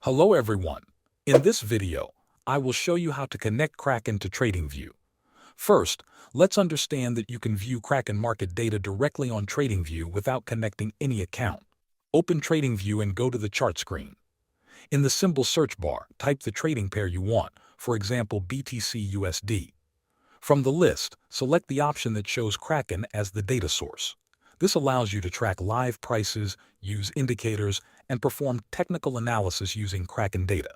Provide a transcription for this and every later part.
Hello everyone. In this video, I will show you how to connect Kraken to TradingView. First, let's understand that you can view Kraken market data directly on TradingView without connecting any account. Open TradingView and go to the chart screen. In the symbol search bar, type the trading pair you want, for example BTC/USD. From the list, select the option that shows Kraken as the data source. This allows you to track live prices, use indicators, and perform technical analysis using Kraken data.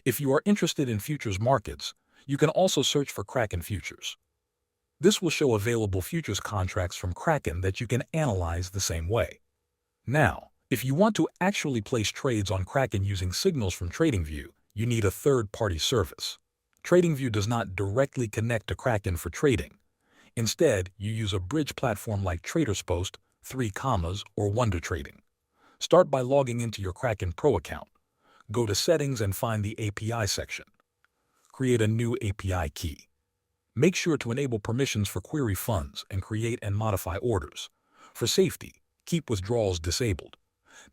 If you are interested in futures markets, you can also search for Kraken futures. This will show available futures contracts from Kraken that you can analyze the same way. Now, if you want to actually place trades on Kraken using signals from TradingView, you need a third-party service. TradingView does not directly connect to Kraken for trading. Instead, you use a bridge platform like TradersPost, 3 commas, or Wonder Trading. Start by logging into your Kraken Pro account. Go to Settings and find the API section. Create a new API key. Make sure to enable permissions for query funds and create and modify orders. For safety, keep withdrawals disabled.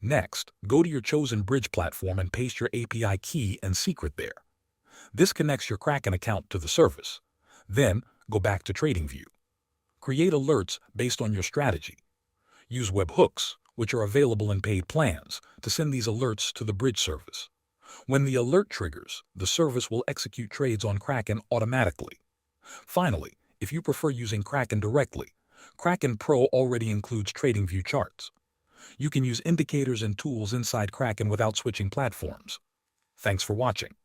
Next, go to your chosen bridge platform and paste your API key and secret there. This connects your Kraken account to the service. Then, go back to TradingView. Create alerts based on your strategy. Use webhooks, which are available in paid plans, to send these alerts to the bridge service. When the alert triggers, the service will execute trades on Kraken automatically. Finally, if you prefer using Kraken directly, Kraken Pro already includes TradingView charts. You can use indicators and tools inside Kraken without switching platforms. Thanks for watching.